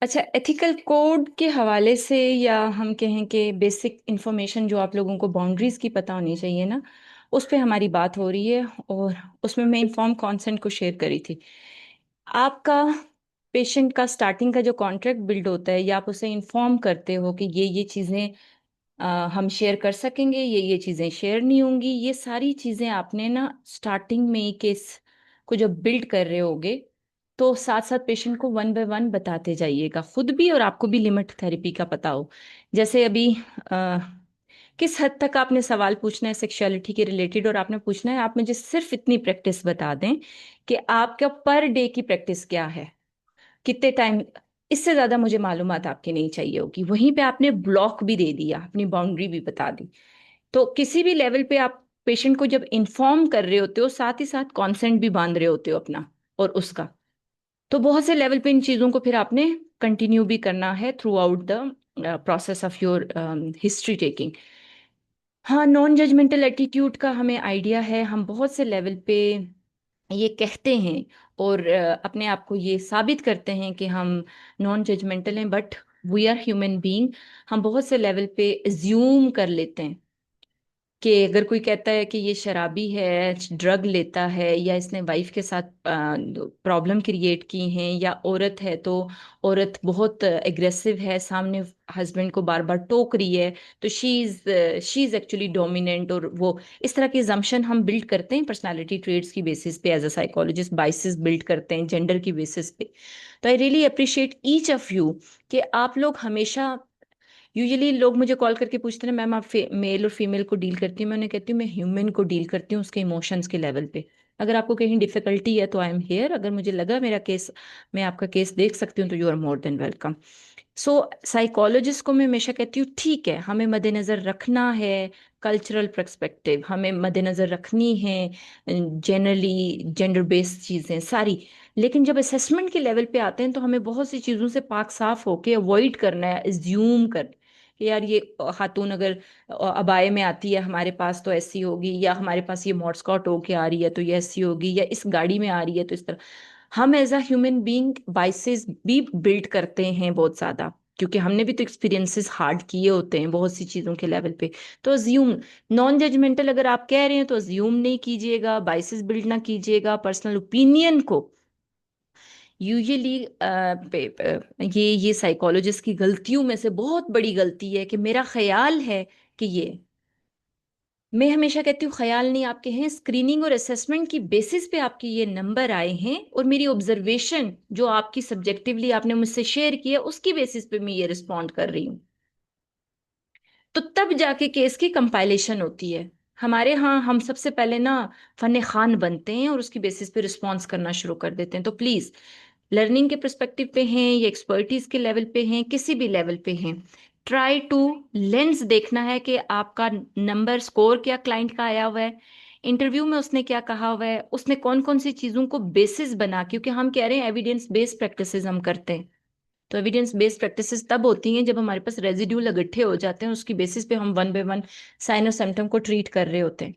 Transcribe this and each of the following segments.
अच्छा, ethical code के हवाले से या हम कहें कि बेसिक इंफॉर्मेशन जो आप लोगों को बाउंड्रीज की पता होनी चाहिए ना, उस पे हमारी बात हो रही है। और उसमें मैं इन्फॉर्म कंसेंट को शेयर करी थी। आपका पेशेंट का स्टार्टिंग का जो कॉन्ट्रैक्ट बिल्ड होता है, या आप उसे इन्फॉर्म करते हो कि ये चीज़ें हम शेयर कर सकेंगे, ये चीज़ें शेयर नहीं होंगी। ये सारी चीज़ें आपने ना स्टार्टिंग में ही केस को जब बिल्ड कर रहे होगे, तो साथ साथ पेशेंट को वन बाय वन बताते जाइएगा, खुद भी और आपको भी लिमिट थेरेपी का पता हो। जैसे अभी अ, किस हद तक आपने सवाल पूछना है सेक्सुअलिटी के रिलेटेड, और आपने पूछना है आप मुझे सिर्फ इतनी प्रैक्टिस बता दें कि आपका पर डे की प्रैक्टिस क्या है, कितने टाइम। इससे ज्यादा मुझे मालूमात आपकी नहीं चाहिए होगी। वहीं पे आपने ब्लॉक भी दे दिया, अपनी बाउंड्री भी बता दी। तो किसी भी लेवल पे आप पेशेंट को जब इन्फॉर्म कर रहे होते हो, साथ ही साथ कॉन्सेंट भी बांध रहे होते हो अपना और उसका। तो बहुत से लेवल पे इन चीजों को फिर आपने कंटिन्यू भी करना है through out the process of your history taking. हाँ, नॉन जजमेंटल एटीट्यूड का हमें आइडिया है। हम बहुत से लेवल पे ये कहते हैं और अपने आप को ये साबित करते हैं कि हम नॉन जजमेंटल हैं, but we are human being. हम बहुत से लेवल पे एज्यूम कर लेते हैं कि अगर कोई कहता है कि ये शराबी है, ड्रग लेता है, या इसने वाइफ के साथ प्रॉब्लम क्रिएट की हैं, या औरत है तो औरत बहुत एग्रेसिव है, सामने हस्बैंड को बार बार टोक रही है, तो शी इज एक्चुअली डोमिनेंट। और वो इस तरह की जम्पशन हम बिल्ड करते हैं पर्सनालिटी ट्रेड्स की बेसिस पे, as a psychologist biases build करते हैं जेंडर की बेसिस पे। तो I really appreciate each of you कि आप लोग हमेशा, यूजुअली लोग मुझे कॉल करके पूछते हैं मैम आप मेल और फीमेल को डील करती हूँ। मैं उन्हें कहती हूँ मैं ह्यूमन को डील करती हूँ उसके इमोशंस के लेवल पे। अगर आपको कहीं डिफिकल्टी है तो आई एम हेयर। अगर मुझे लगा मेरा केस, मैं आपका केस देख सकती हूँ, तो you are more than welcome. So psychologist को मैं हमेशा कहती हूँ ठीक है, हमें मद्देनजर रखना है कल्चरल पर्सपेक्टिव, हमें मद्देनजर रखनी है जनरली जेंडर बेस्ड चीजें सारी। लेकिन जब असेसमेंट के लेवल पे आते हैं तो हमें बहुत सी चीजों से पाक साफ होके अवॉइड करना है, एज्यूम कर कि यार ये खातून अगर अबाए में आती है हमारे पास तो ऐसी होगी, या हमारे पास ये मॉडस्कॉट होके आ रही है तो ये ऐसी होगी, या इस गाड़ी में आ रही है तो इस तरह। हम as a human being biases भी बिल्ड करते हैं बहुत ज्यादा, क्योंकि हमने भी तो एक्सपीरियंसेस हार्ड किए होते हैं बहुत सी चीजों के लेवल पे। तो अज्यूम, नॉन जजमेंटल अगर आप कह रहे हैं तो अज्यूम नहीं कीजिएगा, बाइसेस बिल्ड ना कीजिएगा पर्सनल ओपिनियन को। यूजुअली ये साइकोलॉजिस्ट की गलतियों में से बहुत बड़ी गलती है कि मेरा ख्याल है कि ये, मैं हमेशा कहती हूँ ख्याल नहीं आपके हैं, स्क्रीनिंग और असेसमेंट की बेसिस पे आपके ये नंबर आए हैं, और मेरी ऑब्जर्वेशन जो आपकी सब्जेक्टिवली आपने मुझसे शेयर किया उसकी बेसिस पे मैं ये रिस्पॉन्ड कर रही हूँ। तो तब जाके केस की कंपाइलेशन होती है। हमारे यहाँ हम सबसे पहले ना फन खान बनते हैं और उसकी बेसिस पे रिस्पॉन्स करना शुरू कर देते हैं। तो प्लीज, लर्निंग के पर्सपेक्टिव पे हैं या एक्सपर्टीज के लेवल पे हैं, किसी भी लेवल पे हैं, ट्राई टू लेंस देखना है कि आपका नंबर स्कोर क्या क्लाइंट का आया हुआ है, इंटरव्यू में उसने क्या कहा हुआ है, उसने कौन कौन सी चीजों को बेसिस बना, क्योंकि हम कह रहे हैं एविडेंस बेस्ड प्रैक्टिसेस हम करते हैं। तो एविडेंस बेस्ड प्रैक्टिसेस तब होती हैं जब हमारे पास रेजिड्यूल इकट्ठे हो जाते हैं, उसकी बेसिस पे हम वन बाय वन साइन और सिम्टम को ट्रीट कर रहे होते हैं।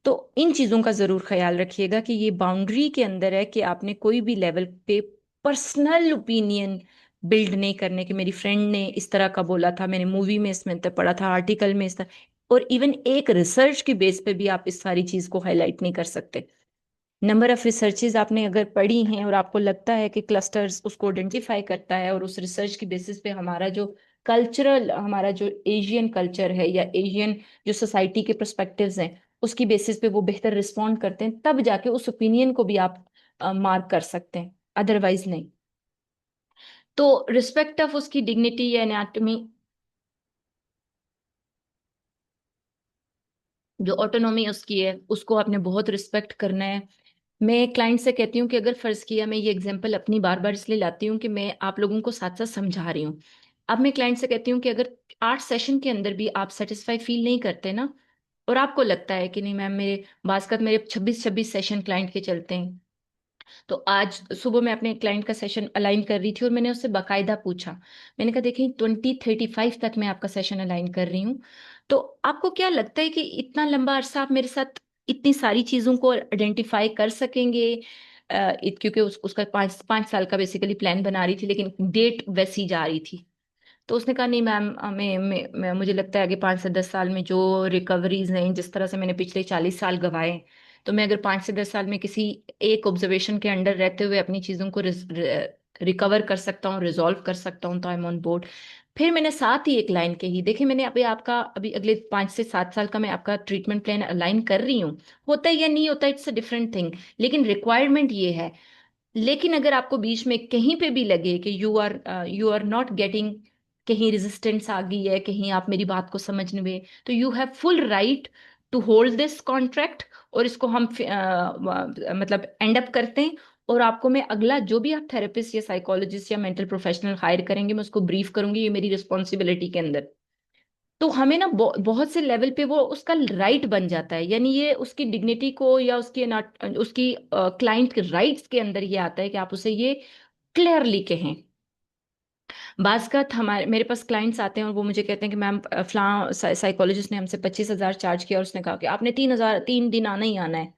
तो इन चीजों का जरूर ख्याल रखिएगा कि ये बाउंड्री के अंदर है कि आपने कोई भी लेवल पे पर्सनल ओपिनियन बिल्ड नहीं करने कि मेरी फ्रेंड ने इस तरह का बोला था, मैंने मूवी में इसमें तो पढ़ा था, आर्टिकल में इस तरह। और इवन एक रिसर्च की बेस पे भी आप इस सारी चीज को हाईलाइट नहीं कर सकते। नंबर ऑफ रिसर्चेज आपने अगर पढ़ी हैं और आपको लगता है कि क्लस्टर्स उसको आइडेंटिफाई करता है, और उस रिसर्च की बेसिस पे हमारा जो कल्चरल, हमारा जो एशियन कल्चर है या एशियन जो सोसाइटी के पर्सपेक्टिव्स हैं, उसकी बेसिस पे वो बेहतर रिस्पॉन्ड करते हैं, तब जाके उस ओपिनियन को भी आप मार्क कर सकते हैं, अदरवाइज नहीं। तो रिस्पेक्ट ऑफ उसकी डिग्निटी या एनाटॉमी, जो ऑटोनॉमी उसकी है, उसको आपने बहुत रिस्पेक्ट करना है। मैं क्लाइंट से कहती हूँ कि अगर फर्ज किया, मैं ये एग्जांपल अपनी बार बार इसलिए लाती हूँ कि मैं आप लोगों को साथ साथ समझा रही हूँ। अब मैं क्लाइंट से कहती हूँ कि अगर 8 सेशन के अंदर भी आप सेटिस्फाई फील नहीं करते ना, और आपको लगता है कि नहीं मैम मेरे बासकत मेरे 26-26 सेशन क्लाइंट के चलते हैं, तो आज सुबह मैं अपने क्लाइंट का सेशन अलाइन कर रही थी और मैंने उससे बाकायदा पूछा। मैंने कहा देखिए 2035 तक मैं आपका सेशन अलाइन कर रही हूँ, तो आपको क्या लगता है कि इतना लंबा अरसा आप मेरे साथ इतनी सारी चीजों को आइडेंटिफाई कर सकेंगे, क्योंकि उसका 5 5 साल का बेसिकली प्लान बना रही थी, लेकिन डेट वैसी जा रही थी। तो उसने कहा नहीं मैम, मुझे लगता है आगे 5 से 10 साल में जो रिकवरीज हैं, जिस तरह से मैंने पिछले 40 साल गंवाए, तो मैं अगर 5 से 10 साल में किसी एक ऑब्जर्वेशन के अंडर रहते हुए अपनी चीज़ों को रिकवर कर सकता हूँ, रिजॉल्व कर सकता हूँ, तो आई एम ऑन बोर्ड। फिर मैंने साथ ही एक लाइन कही, देखिए मैंने अभी आपका अभी अगले 5 से 7 साल का मैं आपका ट्रीटमेंट प्लान अलाइन कर रही हूँ, होता है या नहीं होता, इट्स अ डिफरेंट थिंग, लेकिन रिक्वायरमेंट ये है। लेकिन अगर आपको बीच में कहीं पे भी लगे कि यू आर नॉट गेटिंग, कहीं रेजिस्टेंस आ गई है, कहीं आप मेरी बात को समझने में, तो you have full right to hold this contract, और इसको हम मतलब एंड अप करते हैं। और आपको मैं अगला जो भी आप थेरेपिस्ट या साइकोलॉजिस्ट या मेंटल प्रोफेशनल हायर करेंगे, मैं उसको ब्रीफ करूंगी, ये मेरी रिस्पॉन्सिबिलिटी के अंदर। तो हमें ना बहुत से लेवल पे वो उसका राइट बन जाता है, यानी ये उसकी डिग्निटी को या उसकी क्लाइंट के राइट्स के अंदर ये आता है कि आप उसे ये क्लियरली कहें। बाज़ हमारे मेरे पास क्लाइंट्स आते हैं और वो मुझे कहते हैं कि मैम फलां साइकोलॉजिस्ट ने हमसे 25,000 चार्ज किया और उसने कहा कि आपने 3,000 3 दिन आना ही आना है।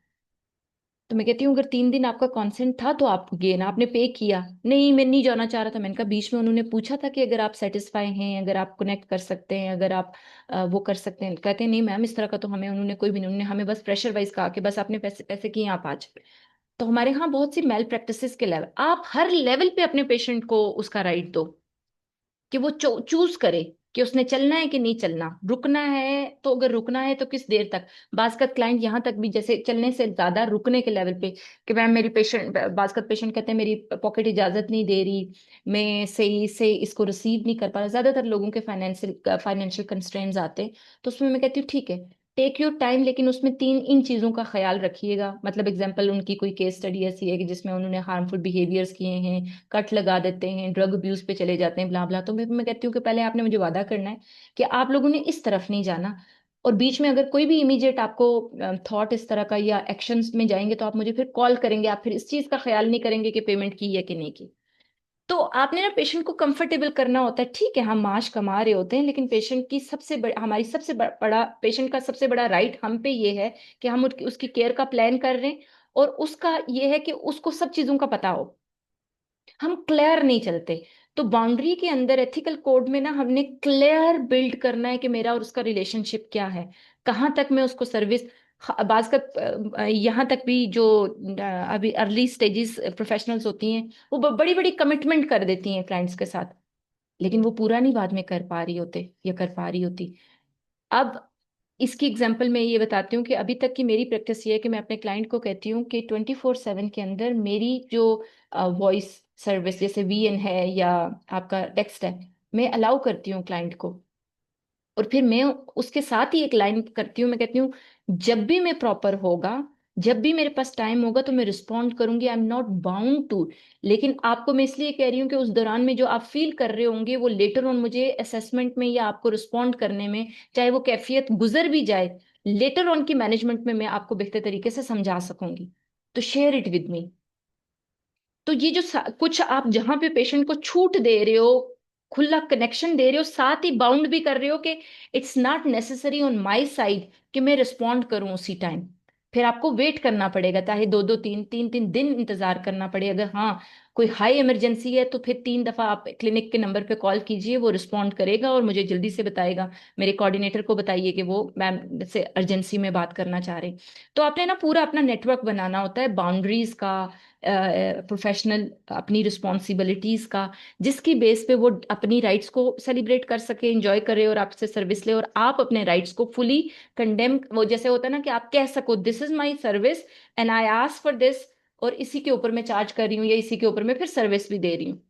तो मैं कहती हूँ अगर 3 दिन आपका कॉन्सेंट था तो आप गए ना, आपने पे किया। नहीं, मैं नहीं जाना चाह रहा था। मैंने कहा बीच में उन्होंने पूछा था कि अगर आप सेटिस्फाई हैं, अगर आप कनेक्ट कर सकते हैं, अगर आप वो कर सकते हैं। कहते हैं नहीं मैम, इस तरह का तो हमें उन्होंने कोई भी नहीं, उन्होंने हमें बस प्रेशर वाइज कहा कि बस आपने पैसे पैसे किए आप आज। तो हमारे यहाँ बहुत सी मेल प्रैक्टिसेस के लेवल, आप हर लेवल पे अपने पेशेंट को उसका राइट दो कि वो चूज करे कि उसने चलना है कि नहीं चलना, रुकना है तो अगर रुकना है तो किस देर तक। बाज का क्लाइंट यहाँ तक भी जैसे चलने से ज्यादा रुकने के लेवल पे कि मैम मेरी पेशेंट, बाज का पेशेंट कहते हैं मेरी पॉकेट इजाजत नहीं दे रही, मैं सही से इसको रिसीव नहीं कर पा रहा। ज्यादातर लोगों के फाइनेंशियल कंस्ट्रेंट्स आते हैं। तो उसमें मैं कहती हूँ ठीक है, टेक योर टाइम, लेकिन उसमें तीन इन चीजों का ख्याल रखिएगा। मतलब एग्जाम्पल, उनकी कोई केस स्टडी ऐसी है कि जिसमें उन्होंने हार्मफुल बिहेवियर्स किए हैं, कट लगा देते हैं, ड्रग अब्यूज पे चले जाते हैं, ब्ला ब्ला। तो मैं कहती हूँ कि पहले आपने मुझे वादा करना है कि आप लोगों ने इस तरफ नहीं जाना, और बीच में अगर कोई भी इमीडिएट आपको थॉट इस तरह का या एक्शंस में जाएंगे तो आप मुझे फिर कॉल करेंगे, आप फिर इस चीज का ख्याल नहीं करेंगे कि पेमेंट की है कि नहीं की। तो आपने ना पेशेंट को कंफर्टेबल करना होता है। ठीक है, हम माश कमा रहे होते हैं, लेकिन पेशेंट की हमारी सबसे बड़ा पेशेंट का सबसे बड़ा राइट हम पे ये है कि हम उसकी केयर का प्लान कर रहे हैं, और उसका ये है कि उसको सब चीजों का पता हो। हम क्लियर नहीं चलते। तो बाउंड्री के अंदर एथिकल कोड में ना हमने क्लियर बिल्ड करना है कि मेरा और उसका रिलेशनशिप क्या है, कहाँ तक मैं उसको सर्विस। बाज का यहाँ तक भी जो अभी अर्ली स्टेजेस प्रोफेशनल्स होती हैं, वो बड़ी बड़ी कमिटमेंट कर देती हैं क्लाइंट्स के साथ, लेकिन वो पूरा नहीं बाद में कर पा रही होते या कर पा रही होती। अब इसकी एग्जांपल मैं ये बताती हूँ कि अभी तक की मेरी प्रैक्टिस ये है कि मैं अपने क्लाइंट को कहती हूँ कि 24/7 के अंदर मेरी जो वॉइस सर्विस जैसे वीएन है या आपका टेक्स्ट है, मैं अलाउ करती हूँ क्लाइंट को। और फिर मैं उसके साथ ही एक लाइन करती हूँ, मैं कहती हूँ जब भी मैं प्रॉपर होगा, जब भी मेरे पास टाइम होगा तो मैं रिस्पॉन्ड करूंगी, I am not bound to. लेकिन आपको मैं इसलिए कह रही हूँ कि उस दौरान में जो आप फील कर रहे होंगे वो लेटर ऑन मुझे असेसमेंट में या आपको रिस्पॉन्ड करने में, चाहे वो कैफियत गुजर भी जाए, लेटर ऑन की मैनेजमेंट में मैं आपको बेहतर तरीके से समझा सकूंगी। तो शेयर इट विद मी। तो ये जो कुछ आप जहां पे पेशेंट को छूट दे रहे हो, खुला कनेक्शन दे रहे हो, साथ ही बाउंड भी कर रहे हो कि it's not necessary on my side कि मैं रिस्पॉन्ड करूं उसी टाइम। फिर आपको वेट करना पड़ेगा, चाहे दो दो तीन तीन तीन दिन इंतजार करना पड़े। अगर हाँ कोई हाई इमरजेंसी है तो फिर 3 दफा आप क्लिनिक के नंबर पे कॉल कीजिए, वो रिस्पॉन्ड करेगा और मुझे जल्दी से बताएगा। मेरे कोऑर्डिनेटर को बताइए कि वो मैम से अर्जेंसी में बात करना चाह रहे हैं। तो आपने ना पूरा अपना नेटवर्क बनाना होता है बाउंड्रीज का, प्रोफेशनल अपनी रिस्पॉन्सिबिलिटीज का, जिसकी बेस पे वो अपनी राइट्स को सेलिब्रेट कर सके, एंजॉय करे और आपसे सर्विस ले, और आप अपने राइट्स को फुली कंडेम, वो जैसे होता है ना कि आप कह सको this is my service and I ask for this, और इसी के ऊपर मैं चार्ज कर रही हूँ या इसी के ऊपर मैं फिर सर्विस भी दे रही हूँ।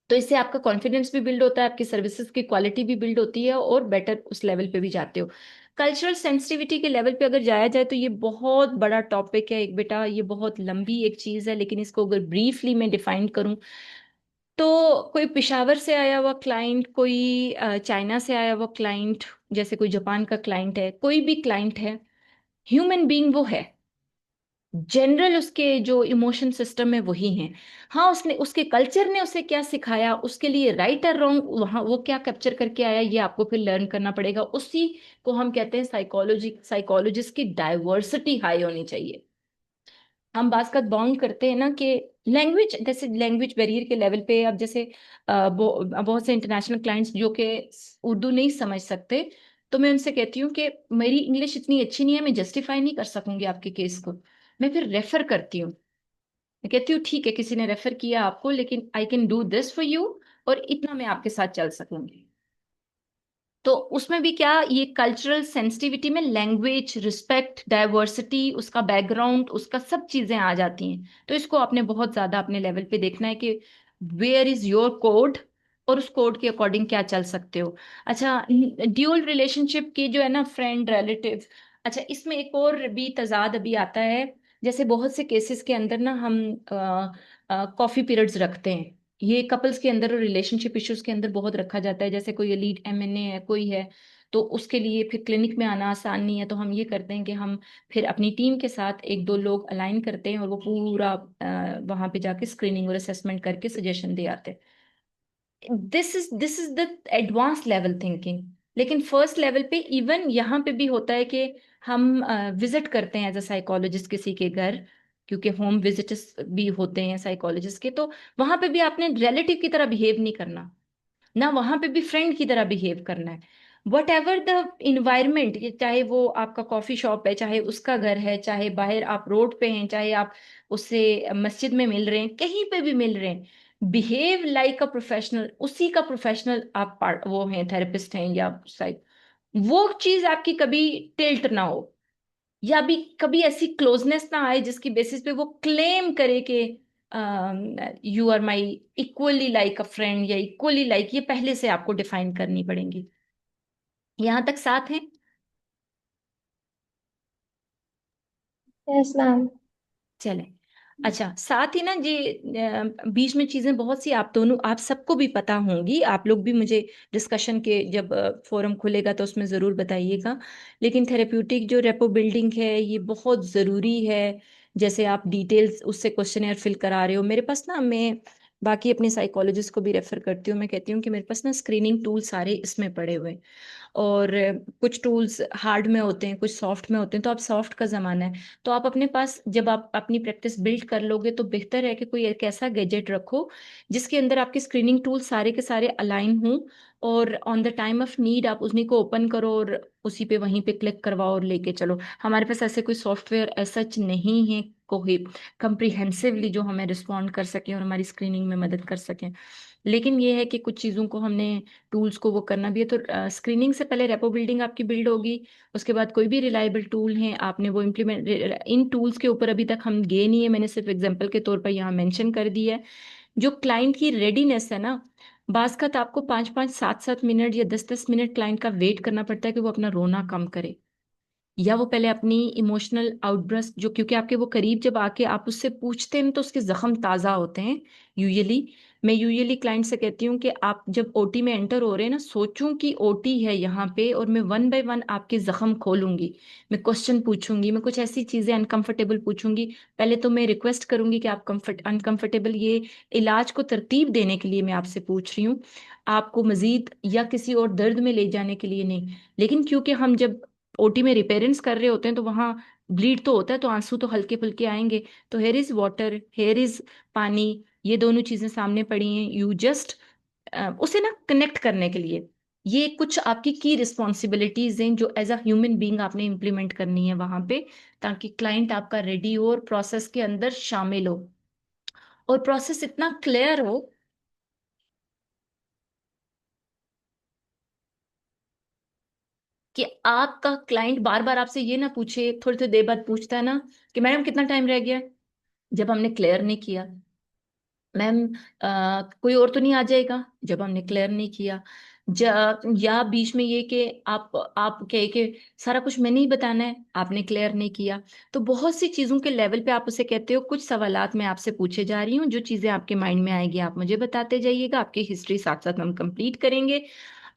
तो इससे आपका कॉन्फिडेंस भी बिल्ड होता है, आपकी सर्विसेज की क्वालिटी भी बिल्ड होती है, और बेटर उस लेवल पे भी जाते हो। कल्चरल सेंसिटिविटी के लेवल पे अगर जाया जाए तो ये बहुत बड़ा टॉपिक है एक बेटा, ये बहुत लंबी एक चीज है, लेकिन इसको अगर ब्रीफली मैं डिफाइन करूं तो कोई पेशावर से आया हुआ क्लाइंट, कोई चाइना से आया हुआ क्लाइंट, जैसे कोई जापान का क्लाइंट है, कोई भी क्लाइंट है, ह्यूमन बीइंग वो है। जनरल उसके जो इमोशन सिस्टम है वही है। हाँ, उसने उसके कल्चर ने उसे क्या सिखाया, उसके लिए राइट और रॉन्ग वहाँ वो क्या कैप्चर करके आया, ये आपको फिर लर्न करना पड़ेगा। उसी को हम कहते हैं साइकोलॉजिस्ट की डाइवर्सिटी हाई होनी चाहिए। हम बात बाउंड करते हैं ना कि लैंग्वेज, जैसे लैंग्वेज बैरियर के लेवल पे, अब जैसे बहुत से इंटरनेशनल क्लाइंट्स जो कि उर्दू नहीं समझ सकते, तो मैं उनसे कहती हूँ कि मेरी इंग्लिश इतनी अच्छी नहीं है, मैं जस्टिफाई नहीं कर सकूंगी आपके केस को। मैं फिर रेफर करती हूँ। मैं कहती हूँ ठीक है, किसी ने रेफर किया आपको, लेकिन I can do this for you, और इतना मैं आपके साथ चल सकूंगी। तो उसमें भी क्या, ये कल्चरल सेंसिटिविटी में लैंग्वेज, रिस्पेक्ट, डाइवर्सिटी, उसका बैकग्राउंड, उसका सब चीजें आ जाती हैं। तो इसको आपने बहुत ज्यादा अपने लेवल पे देखना है कि वेयर इज योर कोड, और उस कोड के अकॉर्डिंग क्या चल सकते हो। अच्छा, ड्यूअल रिलेशनशिप की जो है ना, फ्रेंड रिलेटिव, अच्छा इसमें एक और भी तजाद अभी आता है। जैसे बहुत से केसेस के अंदर ना हम कॉफी पीरियड्स रखते हैं। ये कपल्स के अंदर और रिलेशनशिप इश्यूज के अंदर बहुत रखा जाता है। जैसे कोई एलीट एमएनए है, कोई है, तो उसके लिए फिर क्लिनिक में आना आसान नहीं है, तो हम ये करते हैं कि हम फिर अपनी टीम के साथ एक दो लोग अलाइन करते हैं, और वो पूरा वहां पे जाके स्क्रीनिंग और असेसमेंट करके सजेशन दे आते हैं। This is the advance level thinking. लेकिन फर्स्ट लेवल पे इवन यहाँ पे भी होता है कि हम विजिट करते हैं एज अ साइकोलॉजिस्ट किसी के घर, क्योंकि होम विजिट्स भी होते हैं साइकोलॉजिस्ट के। तो वहां पे भी आपने रिलेटिव की तरह बिहेव नहीं करना, ना वहां पे भी फ्रेंड की तरह बिहेव करना है। वट एवर द इन्वायरमेंट, चाहे वो आपका कॉफी शॉप है, चाहे उसका घर है, चाहे बाहर आप रोड पे हैं, चाहे आप उससे मस्जिद में मिल रहे हैं, कहीं पे भी मिल रहे हैं, बिहेव लाइक अ प्रोफेशनल। उसी का प्रोफेशनल आप पार्ट वो हैं, थेरेपिस्ट हैं या साइक, वो चीज आपकी कभी टिल्ट ना हो, या भी कभी ऐसी क्लोजनेस ना आए जिसकी बेसिस पे वो क्लेम करे कि you are my equally like a friend, या इक्वली लाइक, ये पहले से आपको डिफाइन करनी पड़ेंगी। यहां तक साथ है। Yes ma'am. चले। अच्छा, साथ ही ना जी, बीच में चीजें बहुत सी आप दोनों, आप सबको भी पता होंगी, आप लोग भी मुझे डिस्कशन के जब फोरम खुलेगा तो उसमें जरूर बताइएगा। लेकिन थेरेप्यूटिक जो रेपो बिल्डिंग है, ये बहुत जरूरी है। जैसे आप डिटेल्स उससे क्वेश्चनेयर फिल करा रहे हो, मेरे पास ना, मैं बाकी अपने साइकोलॉजिस्ट को भी रेफर करती हूँ, मैं कहती हूँ कि मेरे पास ना स्क्रीनिंग टूल सारे इसमें पड़े हुए हैं। और कुछ टूल्स हार्ड में होते हैं, कुछ सॉफ्ट में होते हैं, तो आप सॉफ्ट का ज़माना है, तो आप अपने पास जब आप अपनी प्रैक्टिस बिल्ड कर लोगे, तो बेहतर है कि कोई एक ऐसा गैजेट रखो जिसके अंदर आपके स्क्रीनिंग टूल सारे के सारे अलाइन हों, और on the time of need आप उन्हीं को ओपन करो और उसी पे वहीं पे क्लिक करवाओ और लेके चलो। हमारे पास ऐसे कोई सॉफ्टवेयर सच नहीं है कोई कंप्रिहेंसिवली जो हमें रिस्पॉन्ड कर सके और हमारी स्क्रीनिंग में मदद कर सके। लेकिन ये है कि कुछ चीज़ों को हमने, टूल्स को वो करना भी है। तो स्क्रीनिंग से पहले रेपो बिल्डिंग आपकी बिल्ड होगी। उसके बाद कोई भी रिलायबल टूल है आपने वो इम्प्लीमेंट, इन टूल्स के ऊपर अभी तक हम गए नहीं है, मैंने सिर्फ एग्जांपल के तौर पर यहाँ मेंशन कर दी है। जो क्लाइंट की रेडीनेस है ना, बाज का तो आपको 5-5 7-7 मिनट या 10-10 मिनट क्लाइंट का वेट करना पड़ता है कि वो अपना रोना कम करे, या वो पहले अपनी इमोशनल आउटब्रस्ट, जो क्योंकि आपके वो करीब जब आके आप उससे पूछते हैं ना, तो उसके जख्म ताज़ा होते हैं यूजुअली। मैं यूजुअली क्लाइंट से कहती हूँ कि आप जब ओटी में एंटर हो रहे हैं ना, सोचूं कि ओटी है यहाँ पे, और मैं वन बाय वन आपके जख्म खोलूंगी, मैं क्वेश्चन पूछूंगी, मैं कुछ ऐसी चीजें अनकंफर्टेबल पूछूंगी। पहले तो मैं रिक्वेस्ट करूंगी कि आप कंफर्ट अनकंफर्टेबल, ये इलाज को तरतीब देने के लिए मैं आपसे पूछ रही हूँ, आपको मजीद या किसी और दर्द में ले जाने के लिए नहीं। लेकिन क्योंकि हम जब ओटी में रिपेयरेंस कर रहे होते हैं, तो वहां ब्लीड तो होता है, तो आंसू तो हल्के फुल्के आएंगे। तो here is water, here is पानी, ये दोनों चीजें सामने पड़ी हैं, यू जस्ट उसे ना कनेक्ट करने के लिए, ये कुछ आपकी की रिस्पॉन्सिबिलिटीज हैं जो एज अ ह्यूमन बीइंग आपने इम्प्लीमेंट करनी है वहां पे, ताकि क्लाइंट आपका रेडी हो और प्रोसेस के अंदर शामिल हो, और प्रोसेस इतना क्लियर हो कि आपका क्लाइंट बार बार आपसे ये ना पूछे, थोड़ी थोड़ी देर बाद पूछता है ना कि मैडम कितना टाइम रह गया, जब हमने क्लियर नहीं किया। मैम कोई और तो नहीं आ जाएगा, जब हमने क्लियर नहीं किया। या बीच में ये कि आप कहे कि सारा कुछ मैंने ही बताना है, आपने क्लियर नहीं किया। तो बहुत सी चीजों के लेवल पे आप उसे कहते हो, कुछ सवालात मैं आपसे पूछे जा रही हूँ, जो चीजें आपके माइंड में आएगी आप मुझे बताते जाइएगा, आपकी हिस्ट्री साथ साथ हम कंप्लीट करेंगे।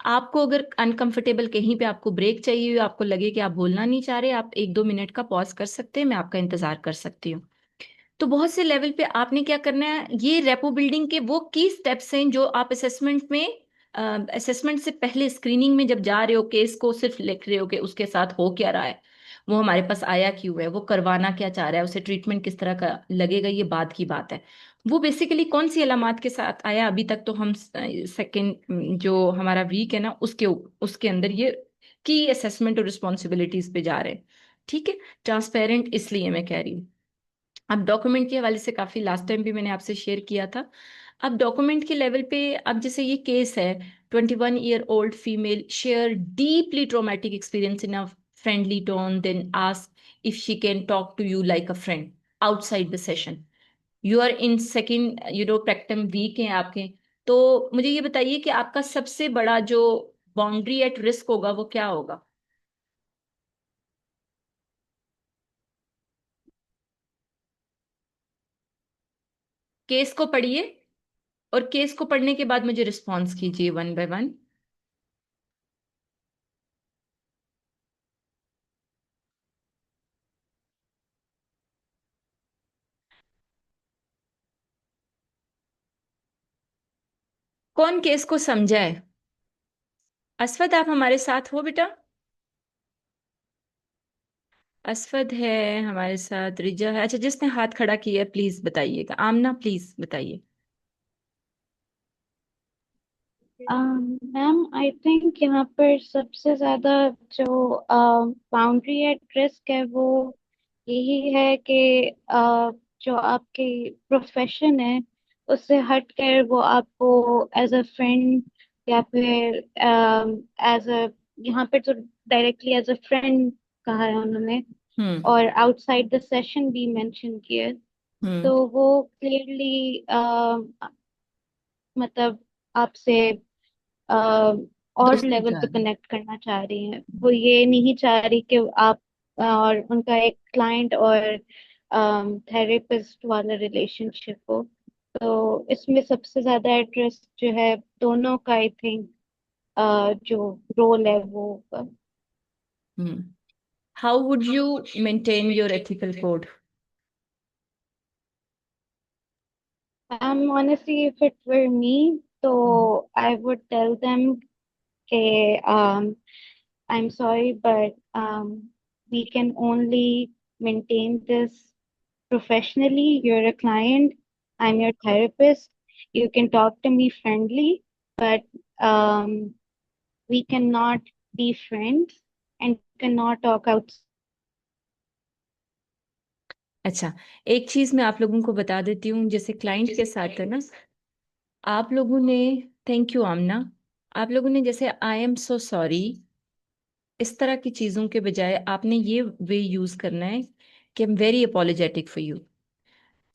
आपको अगर अनकंफर्टेबल कहीं पे आपको ब्रेक चाहिए, आपको लगे कि आप बोलना नहीं चाह रहे, आप 1-2 मिनट का पॉज कर सकते हैं, मैं आपका इंतजार कर सकती हूँ। तो बहुत से लेवल पे आपने क्या करना है, ये रेपो बिल्डिंग के वो की स्टेप्स हैं जो आप असेसमेंट में, असेसमेंट से पहले स्क्रीनिंग में जब जा रहे हो, केस को सिर्फ लिख रहे हो कि उसके साथ हो क्या रहा है, वो हमारे पास आया क्यों है, वो करवाना क्या चाह रहा है, उसे ट्रीटमेंट किस तरह का लगेगा, ये बात की बात है। वो बेसिकली कौन सी अलामात के साथ आया, अभी तक तो हम सेकंड जो हमारा वीक है ना उसके अंदर ये की असेसमेंट और रिस्पॉन्सिबिलिटीज पे जा रहे हैं। ठीक है, ट्रांसपेरेंट इसलिए मैं कह रही हूँ। अब डॉक्यूमेंट के हवाले से काफी लास्ट टाइम भी मैंने आपसे शेयर किया था। अब डॉक्यूमेंट के लेवल पे, अब जैसे ये केस है, 21-year-old female share deeply traumatic experience in a friendly tone, then ask if she can talk to you like a friend outside the session. You are in second practicum week है आपके। तो मुझे ये बताइए कि आपका सबसे बड़ा जो बाउंड्री एट रिस्क होगा वो क्या होगा। केस को पढ़िए, और केस को पढ़ने के बाद मुझे रिस्पॉन्स कीजिए वन बाय वन। कौन केस को समझा है? असफद, आप हमारे साथ हो बेटा? असफद है हमारे साथ, रिजा है। अच्छा, जिसने हाथ खड़ा किया है प्लीज बताइएगा। आमना प्लीज बताइए। मैम आई थिंक यहाँ पर सबसे ज्यादा जो बाउंड्री एट रिस्क है वो यही है कि जो आपकी प्रोफेशन है उससे हट कर वो आपको एज अ फ्रेंड या फिर एज अ, यहाँ पर तो डायरेक्टली एज अ फ्रेंड कहा है उन्होंने, हम्म। और आउटसाइड द सेशन भी मेंशन किया है। हम्म। तो वो क्लियरली मतलब आपसे अ, और दोस्ती लेवल का। पे कनेक्ट करना चाह रही हैं। वो ये नहीं चाह रही कि आप और उनका एक क्लाइंट और थेरेपिस्ट वाला रिलेशनशिप हो। तो इसमें सबसे ज्यादा इंटरेस्ट जो है दोनों का आई थिंक जो रोल है वो होगा। Hmm. How would you maintain your ethical code? Honestly, if it were me, so I would tell them, okay, I'm sorry, but we can only maintain this professionally. You're a client, I'm your therapist. You can talk to me friendly, but um, we cannot be friends and cannot talk out. अच्छा, एक चीज मैं आप लोगों को बता देती हूँ, जैसे क्लाइंट के साथ है ना, आप लोगों ने, थैंक यू आमना, आप लोगों ने जैसे आई एम सो सॉरी इस तरह की चीजों के बजाय आपने ये वे यूज करना है कि I am very apologetic for you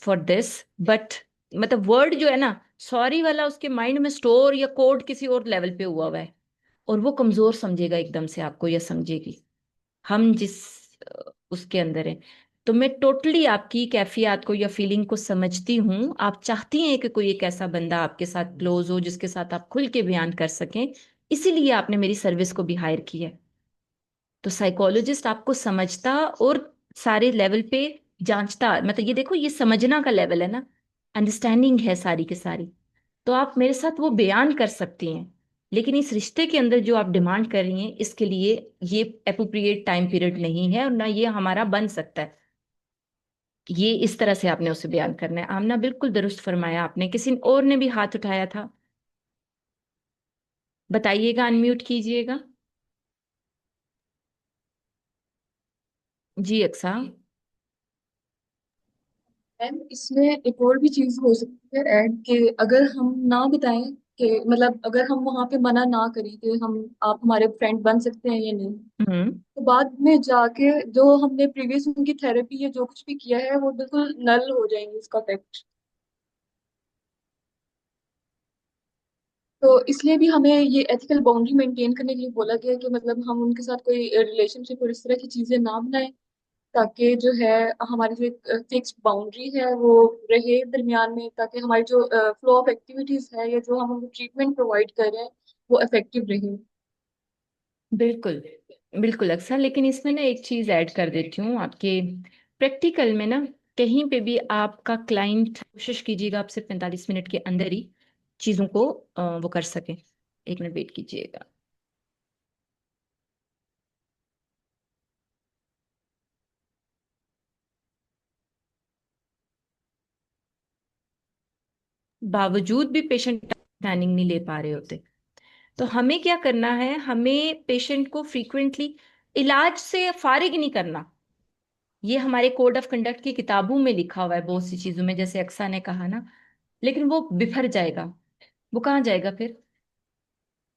for this, but मतलब वर्ड जो है ना, सॉरी वाला, उसके माइंड में स्टोर या कोड किसी और लेवल पे हुआ है, और वो कमजोर समझेगा एकदम से आपको या समझेगी। हम जिस उसके अंदर है, तो मैं टोटली आपकी कैफियत को या फीलिंग को समझती हूँ। आप चाहती हैं कि कोई एक ऐसा बंदा आपके साथ क्लोज हो जिसके साथ आप खुल के बयान कर सकें, इसीलिए आपने मेरी सर्विस को भी हायर किया है। तो साइकोलॉजिस्ट आपको समझता और सारे लेवल पे जांचता, मतलब ये देखो, ये समझना का लेवल है ना, अंडरस्टैंडिंग है सारी की सारी। तो आप मेरे साथ वो बयान कर सकती हैं, लेकिन इस रिश्ते के अंदर जो आप डिमांड कर रही हैं इसके लिए ये अप्रोप्रिएट टाइम पीरियड नहीं है, और ना ये हमारा बन सकता है। ये इस तरह से आपने उसे बयान करना है। आमना, बिल्कुल दुरुस्त फरमाया आपने। किसी और ने भी हाथ उठाया था, बताइएगा, अनम्यूट कीजिएगा। जी अक्सा। मैम इसमें एक और भी चीज हो सकती है ऐड कि अगर हम ना बताएं कि मतलब अगर हम वहां पे मना ना करें कि हम आप हमारे फ्रेंड बन सकते हैं या नहीं, हम्म। तो बाद में जाके जो हमने प्रीवियस उनकी थेरेपी या जो कुछ भी किया है वो बिल्कुल नल हो जाएंगे उसका इफेक्ट। तो इसलिए भी हमें ये एथिकल बाउंड्री मेंटेन करने के लिए बोला गया है कि मतलब हम उनके साथ कोई रिलेशनशिप और इस तरह की चीजें ना बनाएं, ताकि जो है हमारी जो एक फिक्स्ड बाउंड्री है वो रहे दरमियान में, ताकि हमारी जो फ्लो ऑफ एक्टिविटीज है या जो हम उनको ट्रीटमेंट प्रोवाइड कर रहे हैं वो इफेक्टिव रहे। बिल्कुल। बिल्कुल अक्सर, लेकिन इसमें ना एक चीज ऐड कर देती हूँ आपके प्रैक्टिकल में ना, कहीं पे भी आपका क्लाइंट, कोशिश कीजिएगा आप सिर्फ 45 मिनट के अंदर ही चीजों को वो कर सके। एक मिनट वेट कीजिएगा। बावजूद भी पेशेंट प्लानिंग नहीं ले पा रहे होते। तो हमें क्या करना है, हमें पेशेंट को फ्रीक्वेंटली इलाज से फारिग नहीं करना। ये हमारे कोड ऑफ कंडक्ट की किताबों में लिखा हुआ है बहुत सी चीजों में, जैसे अक्सा ने कहा ना, लेकिन वो बिफर जाएगा। वो कहाँ जाएगा फिर?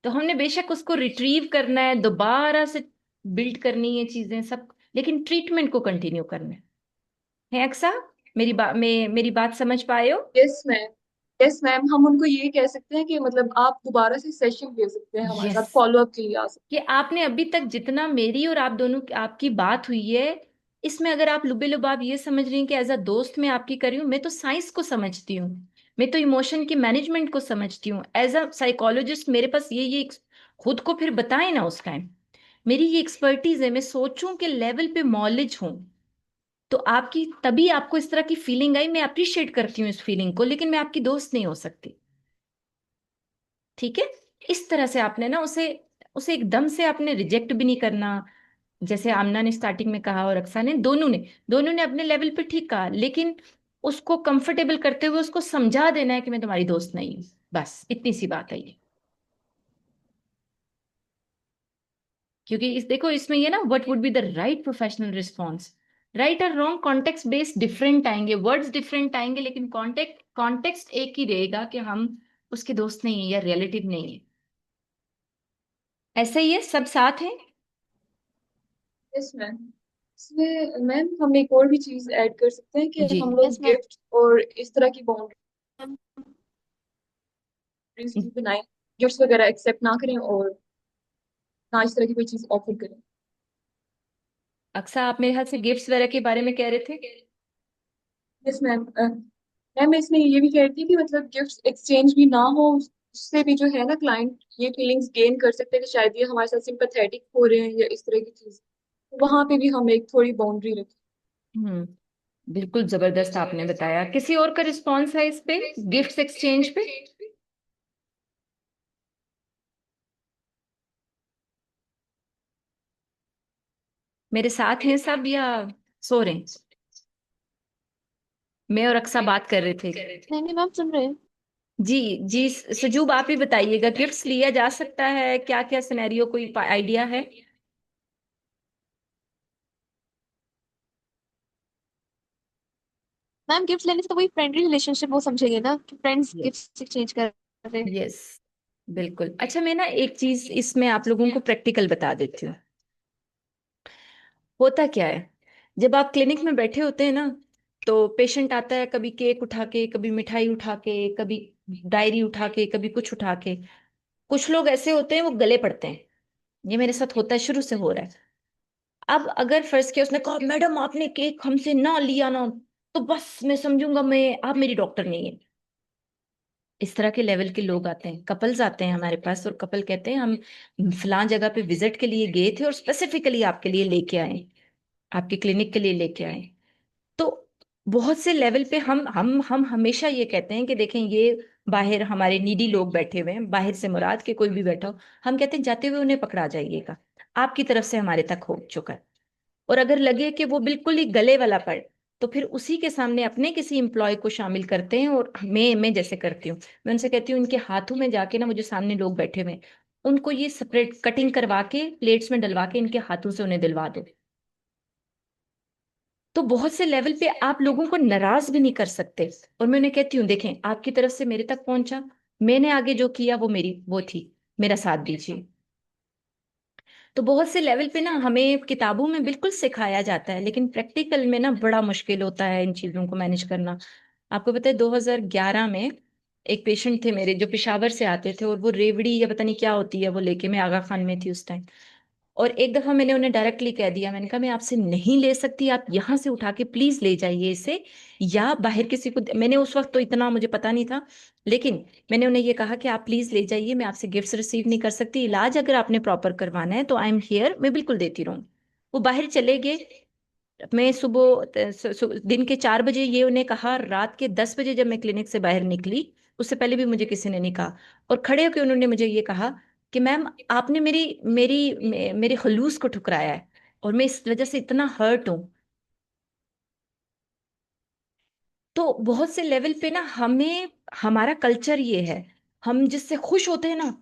तो हमने बेशक उसको रिट्रीव करना है, दोबारा से बिल्ड करनी है चीजें सब, लेकिन ट्रीटमेंट को कंटिन्यू करना है अक्सा? मेरी बात समझ पाए हो? Yes ma'am. यस मैम, हम उनको ये कह सकते हैं कि मतलब आप दोबारा से सेशन ले सकते हैं, हमारे यस। साथ फॉलो अप के लिए आ सकते कि आपने अभी तक जितना मेरी और आप दोनों आपकी बात हुई है, इसमें अगर आप लुबे लुबाब ये समझ रही हैं कि एज अ दोस्त मैं आपकी कर रही हूँ, मैं तो साइंस को समझती हूँ, मैं तो इमोशन की मैनेजमेंट को समझती हूँ एज अ साइकोलॉजिस्ट। मेरे पास ये खुद को फिर बताए ना उस टाइम, मेरी ये एक्सपर्टीज है, मैं सोचूं के लेवल पे नॉलेज हूँ। तो आपकी तभी आपको इस तरह की फीलिंग आई, मैं अप्रिशिएट करती हूँ इस फीलिंग को, लेकिन मैं आपकी दोस्त नहीं हो सकती। ठीक है? इस तरह से आपने ना उसे उसे एकदम से आपने रिजेक्ट भी नहीं करना। जैसे आमना ने स्टार्टिंग में कहा और अक्सा ने, दोनों ने अपने लेवल पे ठीक कहा, लेकिन उसको कंफर्टेबल करते हुए उसको समझा देना है कि मैं तुम्हारी दोस्त नहीं हूँ, बस इतनी सी बात है ये। क्योंकि इस देखो इसमें ये ना, what would be the right professional response, right और रॉन्ग कॉन्टेक्स्ट बेस्ड डिफरेंट आएंगे, वर्ड्स डिफरेंट आएंगे, लेकिन कॉन्टेक्स्ट एक ही रहेगा कि हम उसके दोस्त नहीं है या रिलेटिव नहीं है। ऐसे ही है, सब साथ हैं। हैं। Yes ma'am. इसमें मैम हम एक और भी चीज ऐड कर सकते हैं कि जी। हम लोग यस मैम। गिफ्ट और इस तरह की बाउंड्रीज भी बनाएं, गिफ्ट्स वगैरह एक्सेप्ट ना करें और ना इस तरह की कोई चीज ऑफर करें। अक्सा, आप मेरे ख्याल से गिफ्ट्स वगैरह के बारे में कह रहे थे। Yes ma'am. मैम मैं इसमें ये भी कह रही थी कि मतलब गिफ्ट्स एक्सचेंज भी ना हो, उससे भी जो है ना क्लाइंट ये फीलिंग्स गेन कर सकते हैं कि शायद ये हमारे साथ सिंपैथेटिक हो रहे हैं या इस तरह की चीज, तो वहां पे भी हम एक थोड़ी बाउंड्री रखें। बिल्कुल जबरदस्त आपने बताया। किसी और का रिस्पॉन्स है इस पे, गिफ्ट्स एक्सचेंज पे? मेरे साथ हैं सब या सो रहे हैं? मैं और अक्सा बात कर रहे थे। नहीं नहीं मैम, सुन रहे हैं। जी। जी सजूब, आप ही बताइएगा, गिफ्ट्स लिया जा सकता है क्या? क्या सिनेरियो, कोई आइडिया है? मैम गिफ्ट लेने से तो वही फ्रेंडली रिलेशनशिप वो समझेंगे ना कि फ्रेंड्स गिफ्ट एक्सचेंज कर रहे हैं। यस, बिल्कुल। अच्छा, मैं ना एक चीज इसमें आप लोगों को प्रैक्टिकल बता देती हूँ। होता क्या है, जब आप क्लिनिक में बैठे होते हैं ना, तो पेशेंट आता है कभी केक उठा के, कभी मिठाई उठा के, कभी डायरी उठा के, कभी कुछ उठा के। कुछ लोग ऐसे होते हैं वो गले पड़ते हैं। ये मेरे साथ होता है, शुरू से हो रहा है। अब अगर फर्ज किया उसने कहा मैडम आपने केक हमसे ना लिया ना, तो बस मैं समझूंगा मैं आप मेरी डॉक्टर नहीं है। इस तरह के लेवल के लोग आते हैं, कपल्स आते हैं हमारे पास, और कपल कहते हैं हम फलां जगह पे विजिट के लिए गए थे और स्पेसिफिकली आपके लिए लेके आए, आपके क्लिनिक के लिए लेके आए। तो बहुत से लेवल पे हम हमेशा ये कहते हैं कि देखें ये बाहर हमारे नीडी लोग बैठे हुए हैं, बाहर से मुराद के कोई भी बैठा हो, हम कहते हैं जाते हुए उन्हें पकड़ा जाइएगा, आपकी तरफ से हमारे तक हो चुका है। और अगर लगे कि वो बिल्कुल ही गले वाला पड़े, तो फिर उसी के सामने अपने किसी एम्प्लॉय को शामिल करते हैं, और मैं जैसे करती हूँ, मैं उनसे कहती हूँ इनके हाथों में जाके ना, मुझे सामने लोग बैठे हुए हैं, उनको ये सेपरेट कटिंग करवा के प्लेट्स में डलवा के इनके हाथों से उन्हें दिलवा दो। तो बहुत से लेवल पे आप लोगों को नाराज भी नहीं कर सकते। और मैं उन्हें कहती हूँ देखें आपकी तरफ से मेरे तक पहुंचा, मैंने आगे जो किया वो मेरी वो थी, मेरा साथ दीजिए। तो बहुत से लेवल पे ना हमें किताबों में बिल्कुल सिखाया जाता है, लेकिन प्रैक्टिकल में ना बड़ा मुश्किल होता है इन चीजों को मैनेज करना। आपको पता है 2011 में एक पेशेंट थे मेरे जो पेशावर से आते थे, और वो रेवड़ी या पता नहीं क्या होती है वो लेके, मैं आगा खान में थी उस टाइम। और एक दफा मैंने उन्हें डायरेक्टली कह दिया, मैंने कहा मैं आपसे नहीं ले सकती, आप यहाँ से उठा के प्लीज ले जाइए इसे, या बाहर किसी को मैंने उस वक्त तो इतना मुझे पता नहीं था, लेकिन मैंने उन्हें ये कहा कि आप प्लीज ले जाइए, मैं आपसे गिफ्ट्स रिसीव नहीं कर सकती, इलाज अगर आपने प्रॉपर करवाना है तो आई एम हियर, मैं बिल्कुल देती रहूँ। वो बाहर चले गए। मैं दिन के 4 बजे ये उन्हें कहा, रात के 10 बजे जब मैं क्लिनिक से बाहर निकली, उससे पहले भी मुझे किसी ने नहीं कहा, और खड़े होकर उन्होंने मुझे ये कहा कि मैम आपने मेरे खलूस को ठुकराया है, और मैं इस वजह से इतना हर्ट हूं। तो बहुत से लेवल पे ना हमें, हमारा कल्चर ये है, हम जिससे खुश होते हैं ना,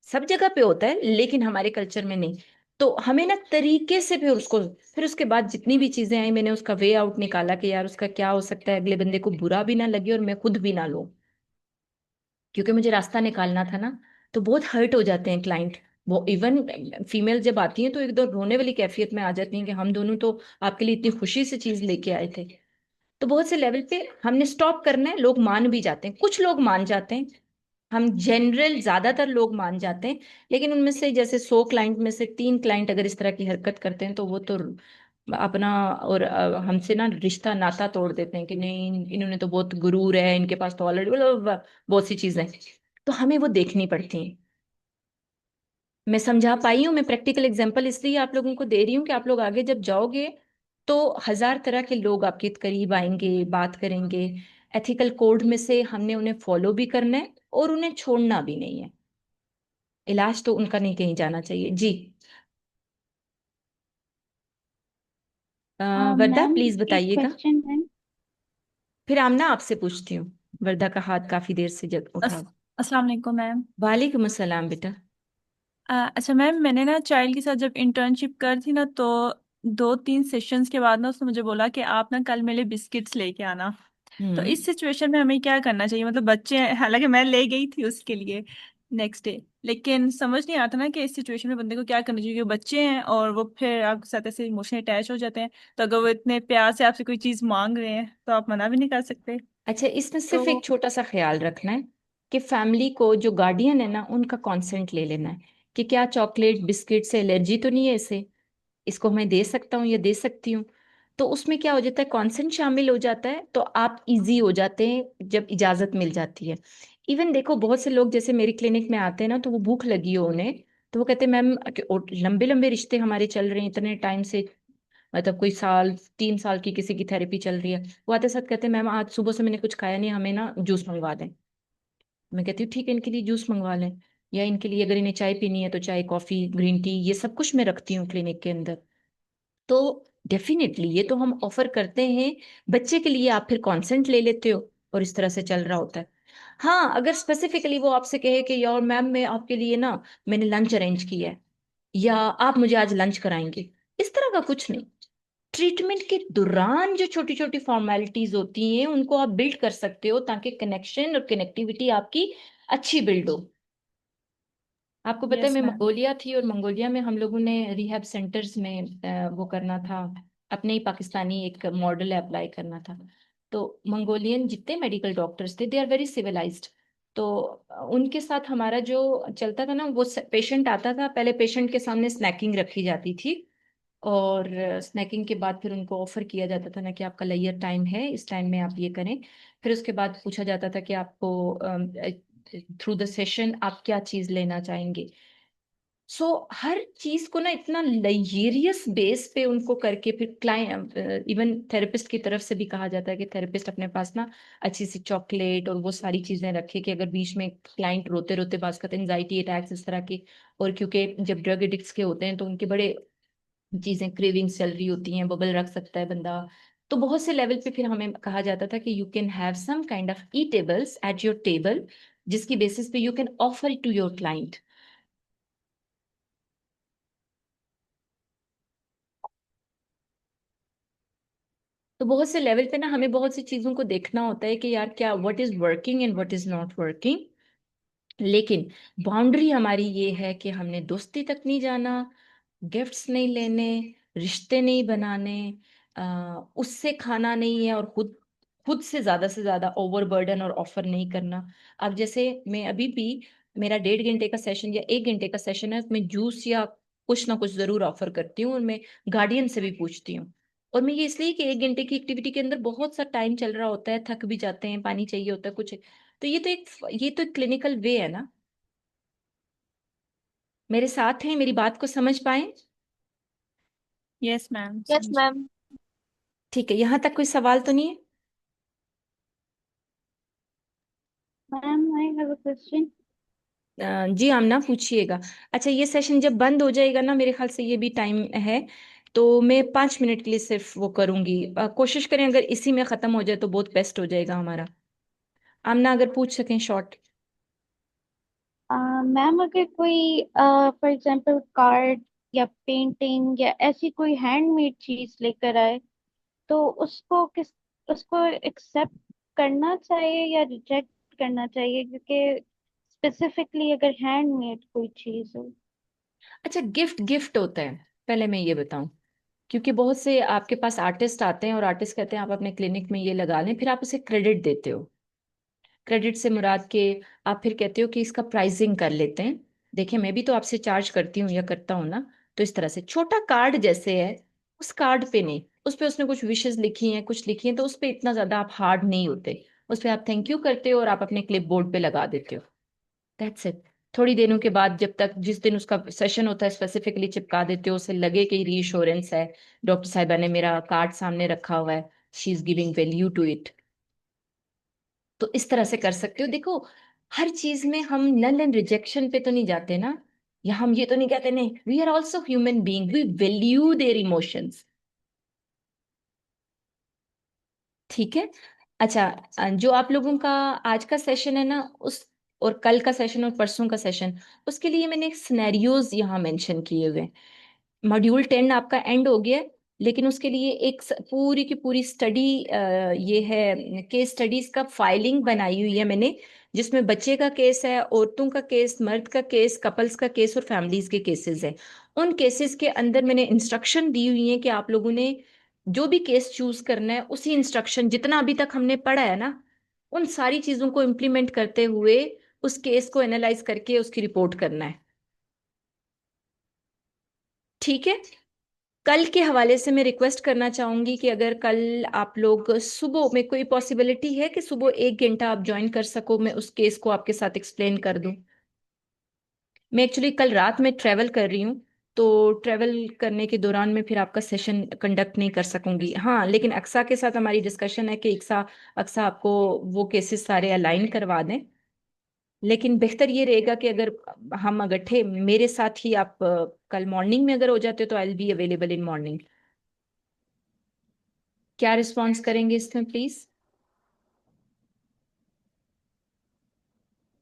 सब जगह पे होता है लेकिन हमारे कल्चर में नहीं। तो हमें ना तरीके से फिर उसको, फिर उसके बाद जितनी भी चीजें आई मैंने उसका वे आउट निकाला कि यार उसका क्या हो सकता है, अगले बंदे को बुरा भी ना लगे और मैं खुद भी ना लूं, क्योंकि मुझे रास्ता निकालना था ना। तो बहुत हर्ट हो जाते हैं क्लाइंट, वो इवन फीमेल जब आती हैं तो एकदम रोने वाली कैफियत में आ जाती हैं कि हम दोनों तो आपके लिए इतनी खुशी से चीज लेके आए थे। तो बहुत से लेवल पे हमने स्टॉप करना है, लोग मान भी जाते हैं, कुछ लोग मान जाते हैं, हम जनरल ज्यादातर लोग मान जाते हैं। लेकिन उनमें से जैसे 100 क्लाइंट में से 3 क्लाइंट अगर इस तरह की हरकत करते हैं तो वो तो अपना और हमसे ना रिश्ता नाता तोड़ देते हैं कि नहीं इन्होंने तो बहुत गुरूर है, इनके पास तो ऑलरेडी मतलब बहुत सी चीजें, तो हमें वो देखनी पड़ती हैं। मैं समझा पाई हूँ, मैं प्रैक्टिकल एग्जांपल इसलिए आप लोगों को दे रही हूँ कि आप लोग आगे जब जाओगे तो 1000 तरह के लोग आपके करीब आएंगे, बात करेंगे। एथिकल कोड में से हमने उन्हें फॉलो भी करना है और उन्हें छोड़ना भी नहीं है। इलाज तो उनका नहीं कहीं जाना चाहिए जी। वर्दा मैम, प्लीज एक बताइएगा। क्वेश्चन है। फिर आमना आपसे पूछती हूँ। वर्दा का हाथ काफी देर से जग उठा। अस्सलाम वालेकुम मैम। वालेकुम अस्सलाम बेटा। अच्छा मैम, मैंने ना चाइल्ड के साथ जब इंटर्नशिप कर थी ना, तो 2-3 सेशंस के बाद ना उसने मुझे बोला कि आप ना कल मेरे लिए बिस्किट्स लेके आना। तो हम्म। इस सिचुएशन में हमें क्या करना चाहिए? मतलब बच्चे हैं, हालांकि मैं ले गई थी उसके लिए नेक्स्ट डे, लेकिन समझ नहीं आता ना कि इस सिचुएशन में बंदे को क्या करना चाहिए, क्योंकि बच्चे हैं और वो फिर आपके साथ ऐसे इमोशनली अटैच हो जाते हैं। तो अगर वो इतने प्यार से आपसे कोई चीज़ मांग रहे हैं तो आप मना भी नहीं कर सकते। अच्छा, इसमें सिर्फ तो एक छोटा सा ख्याल रखना है कि फैमिली को जो गार्डियन है ना उनका कंसेंट ले लेना है कि क्या चॉकलेट बिस्किट से एलर्जी तो नहीं है इसे, इसको मैं दे सकता हूँ या दे सकती हूँ। तो उसमें क्या हो जाता है, कंसेंट शामिल हो जाता है तो आप इजी हो जाते हैं जब इजाजत मिल जाती है। इवन देखो बहुत से लोग जैसे मेरी क्लिनिक में आते हैं ना, तो वो भूख लगी हो उन्हें, तो वो कहते हैं मैम लंबे लंबे रिश्ते हमारे चल रहे हैं इतने टाइम से, मतलब कोई साल 3 साल की किसी की थेरेपी चल रही है, वो आते साथ कहते हैं मैम आज सुबह से मैंने कुछ खाया नहीं, हमें ना जूस मंगवा दें। मैं कहती हूँ ठीक है इनके लिए जूस मंगवा लें, या इनके लिए अगर इन्हें चाय पीनी है तो चाय कॉफी ग्रीन टी ये सब कुछ मैं रखती हूँ क्लिनिक के अंदर। तो डेफिनेटली ये तो हम ऑफर करते हैं। बच्चे के लिए आप फिर कॉन्सेंट ले लेते हो और इस तरह से चल रहा होता है। हाँ अगर स्पेसिफिकली वो आपसे कहे कि यार मैम मैं आपके लिए ना मैंने लंच अरेंज किया है, या आप मुझे आज लंच कराएंगे, इस तरह का कुछ नहीं। ट्रीटमेंट के दौरान जो छोटी छोटी फॉर्मेलिटीज होती हैं उनको आप बिल्ड कर सकते हो ताकि कनेक्शन और कनेक्टिविटी आपकी अच्छी बिल्ड हो। आपको पता है यस मैं मैम। मंगोलिया थी और मंगोलिया में हम लोगों ने रिहैब सेंटर्स में वो करना था, अपने ही पाकिस्तानी एक मॉडल अप्लाई करना था। तो मंगोलियन जितने मेडिकल डॉक्टर्स थे दे आर वेरी सिविलाइज्ड। तो उनके साथ हमारा जो चलता था ना, वो पेशेंट आता था पहले पेशेंट के सामने स्नैकिंग रखी जाती थी, और स्नैकिंग के बाद फिर उनको ऑफर किया जाता था ना कि आपका लेयर टाइम है, इस टाइम में आप ये करें। फिर उसके बाद पूछा जाता था कि आपको थ्रू द सेशन आप क्या चीज लेना चाहेंगे। सो हर चीज को ना इतना लग्जरियस बेस पे उनको करके फिर क्लाइंट, इवन थेरेपिस्ट की तरफ से भी कहा जाता है कि थेरेपिस्ट अपने पास ना अच्छी सी चॉकलेट और वो सारी चीजें रखे कि अगर बीच में क्लाइंट रोते रोते बात करते एंजाइटी अटैक्स इस तरह के, और क्योंकि जब ड्रग एडिक्ट्स के होते हैं तो उनके बड़े चीजें क्रेविंग्स चल रही होती हैं, बबल रख सकता है बंदा। तो बहुत से लेवल पे फिर हमें कहा जाता था कि you can have some kind of eatables at your table, जिसकी बेसिस पे you can offer to your client. तो बहुत से लेवल पे ना हमें बहुत सी चीजों को देखना होता है कि यार क्या what is working and what is not working. लेकिन बाउंड्री हमारी ये है कि हमने दोस्ती तक नहीं जाना, गिफ्ट्स नहीं लेने, रिश्ते नहीं बनाने, उससे खाना नहीं है, और खुद खुद से ज्यादा ओवरबर्डन और ऑफर नहीं करना। अब जैसे मैं अभी भी, मेरा 1.5 घंटे का सेशन या 1 घंटे का सेशन है उसमें जूस या कुछ ना कुछ जरूर ऑफर करती हूँ, और मैं गार्डियन से भी पूछती हूँ। और मैं ये इसलिए कि 1 घंटे की एक्टिविटी के अंदर बहुत सा टाइम चल रहा होता है, थक भी जाते हैं, पानी चाहिए होता है कुछ, तो ये तो एक क्लिनिकल वे है ना। मेरे साथ हैं, मेरी बात को समझ पाए? यस मैम, यस समझ। मैम। ठीक है, यहाँ तक कोई सवाल तो नहीं है? Ma'am, I have a question. जी आमना पूछिएगा। अच्छा ये सेशन जब बंद हो जाएगा ना, मेरे ख्याल से ये भी टाइम है तो मैं 5 मिनट के लिए सिर्फ वो करूंगी। कोशिश करें अगर इसी में खत्म हो जाए तो बहुत बेस्ट हो जाएगा हमारा। आमना अगर पूछ सकें शॉर्ट। मैम, अगर कोई फॉर एग्जांपल कार्ड या पेंटिंग या ऐसी कोई हैंडमेड चीज लेकर आए, तो उसको एक्सेप्ट करना चाहिए या रिजेक्ट करना चाहिए, क्योंकि स्पेसिफिकली अगर हैंडमेड कोई चीज हो। अच्छा, गिफ्ट गिफ्ट होता है, पहले मैं ये बताऊं। क्योंकि बहुत से आपके पास आर्टिस्ट आते हैं और आर्टिस्ट कहते हैं आप अपने क्लिनिक में ये लगा लें, फिर आप उसे क्रेडिट देते हो। क्रेडिट से मुराद के आप फिर कहते हो कि इसका प्राइसिंग कर लेते हैं। देखिए, मैं भी तो आपसे चार्ज करती हूँ या करता हूँ ना। तो इस तरह से छोटा कार्ड जैसे है, उस कार्ड पे नहीं, उस पे उसने कुछ विशेष लिखी हैं, कुछ लिखी हैं, तो उस पे इतना ज्यादा आप हार्ड नहीं होते। उस पे आप थैंक यू करते हो और आप अपने क्लिप बोर्ड पे लगा देते हो। That's it. थोड़ी दिनों के बाद, जब तक जिस दिन उसका सेशन होता है, स्पेसिफिकली चिपका देते हो, उसे लगे कि रीअश्योरेंस है, डॉक्टर साहिबा ने मेरा कार्ड सामने रखा हुआ है, she is giving value to it. तो इस तरह से कर सकते हो। देखो, हर चीज में हम नल एंड रिजेक्शन पे तो नहीं जाते ना, या हम ये तो नहीं कहते नहीं, we are also human being, we value their emotions. ठीक है। अच्छा, जो आप लोगों का आज का सेशन है ना, उस और कल का सेशन और परसों का सेशन, उसके लिए मैंने सिनेरियोज यहाँ मेंशन किए हुए हैं। मॉड्यूल 10 आपका एंड हो गया है, लेकिन उसके लिए एक पूरी की पूरी स्टडी, ये है केस स्टडीज का फाइलिंग बनाई हुई है मैंने, जिसमें बच्चे का केस है, औरतों का केस, मर्द का केस, कपल्स का केस और फैमिलीज के केसेस है। उन केसेस के अंदर मैंने इंस्ट्रक्शन दी हुई है कि आप लोगों ने जो भी केस चूज करना है, उसी इंस्ट्रक्शन जितना अभी तक हमने पढ़ा है ना, उन सारी चीजों को इम्प्लीमेंट करते हुए उस केस को एनालाइज करके उसकी रिपोर्ट करना है। ठीक है। कल के हवाले से मैं रिक्वेस्ट करना चाहूंगी कि अगर कल आप लोग सुबह में, कोई पॉसिबिलिटी है कि सुबह 1 घंटा आप ज्वाइन कर सको, मैं उस केस को आपके साथ एक्सप्लेन कर दूं। मैं एक्चुअली कल रात में ट्रेवल कर रही हूँ, तो ट्रेवल करने के दौरान मैं फिर आपका सेशन कंडक्ट नहीं कर सकूंगी। हाँ, लेकिन अक्सा के साथ हमारी डिस्कशन है कि अक्सा अक्सा आपको वो केसेस सारे अलाइन करवा दें। लेकिन बेहतर ये रहेगा कि अगर हम अगट्ठे मेरे साथ ही आप कल मॉर्निंग में अगर हो जाते हो तो I will be available in morning. क्या रिस्पॉन्स करेंगे इसमें प्लीज?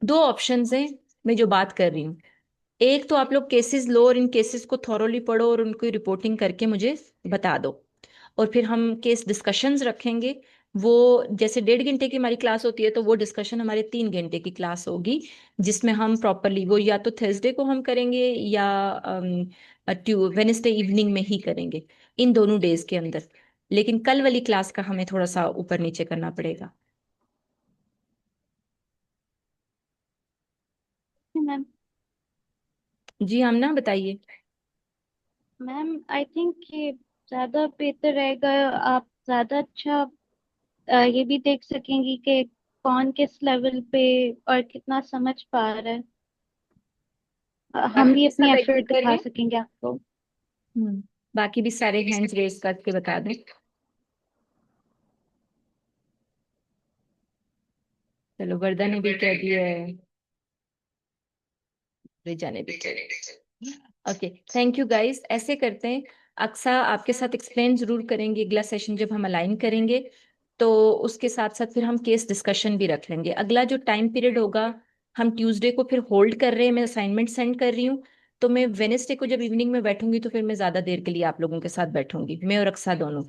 दो ऑप्शंस हैं मैं जो बात कर रही हूँ। एक तो आप लोग केसेस लो और इन केसेस को थॉरोली पढ़ो और उनको रिपोर्टिंग करके मुझे बता दो, और फिर हम केस डिस्कशंस रखेंगे। वो जैसे 1.5 घंटे की हमारी क्लास होती है, तो वो डिस्कशन हमारे 3 घंटे की क्लास होगी, जिसमें हम प्रॉपरली वो या तो थर्सडे को हम करेंगे या वेनेसडे इवनिंग में ही करेंगे, इन दोनों डेज के अंदर। लेकिन कल वाली क्लास का हमें थोड़ा सा ऊपर नीचे करना पड़ेगा। मैम जी हम ना बताइए। मैम आई थिंक ये ज्यादा बेहतर रहेगा। आप ज्यादा अच्छा ये भी देख सकेंगी कि कौन किस लेवल पे और कितना समझ पा रहा है। हम बाकी भी भी अपनी सब एग्री एफर्ट दिखा करें। सकेंगे आपको। बाकी भी सारे हैंड्स रेस करके बता दें। चलो, वर्दा ने भी कह दिया है, रिजा ने भी कह दिया। Okay, thank you guys. ऐसे करते हैं, अक्सा आपके साथ एक्सप्लेन जरूर करेंगे अगला सेशन जब हम अलाइन करेंगे। तो उसके साथ साथ फिर हम केस डिस्कशन भी रख लेंगे। अगला जो टाइम पीरियड होगा, हम ट्यूसडे को फिर होल्ड कर रहे हैं, मैं असाइनमेंट सेंड कर रही हूँ। तो मैं वेनेसडे को जब इवनिंग में बैठूंगी तो फिर मैं ज्यादा देर के लिए आप लोगों के साथ बैठूंगी, मैं और अक्सा दोनों।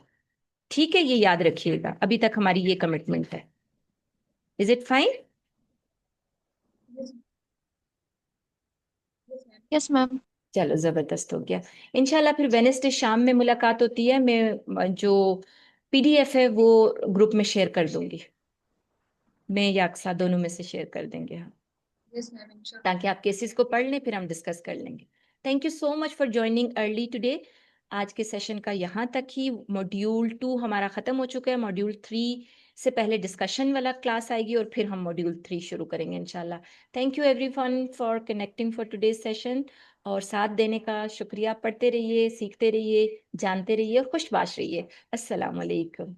ठीक है, ये याद रखिएगा, अभी तक हमारी ये कमिटमेंट है। Is it fine? Yes. Yes ma'am. Yes ma'am. चलो, जबरदस्त हो गया। इंशाल्लाह फिर वेनेसडे शाम में मुलाकात होती है। मैं जो पीडीएफ है वो ग्रुप में शेयर कर दूंगी, मैं या अक्सा दोनों में से शेयर कर देंगे हम, यस मैम, इंशाल्लाह। ताकि आप केसेस को पढ़ लें, फिर हम डिस्कस कर लेंगे। Thank you so much for joining early today. आज के सेशन का यहाँ तक ही। मॉड्यूल 2 हमारा ख़त्म हो चुका है। मॉड्यूल 3 से पहले डिस्कशन वाला क्लास आएगी और फिर हम मॉड्यूल 3 शुरू करेंगे इंशाल्लाह। Thank you everyone for connecting for today's session, और साथ देने का शुक्रिया। पढ़ते रहिए, सीखते रहिए, जानते रहिए और खुशबाश रहिए। अस्सलाम वालेकुम।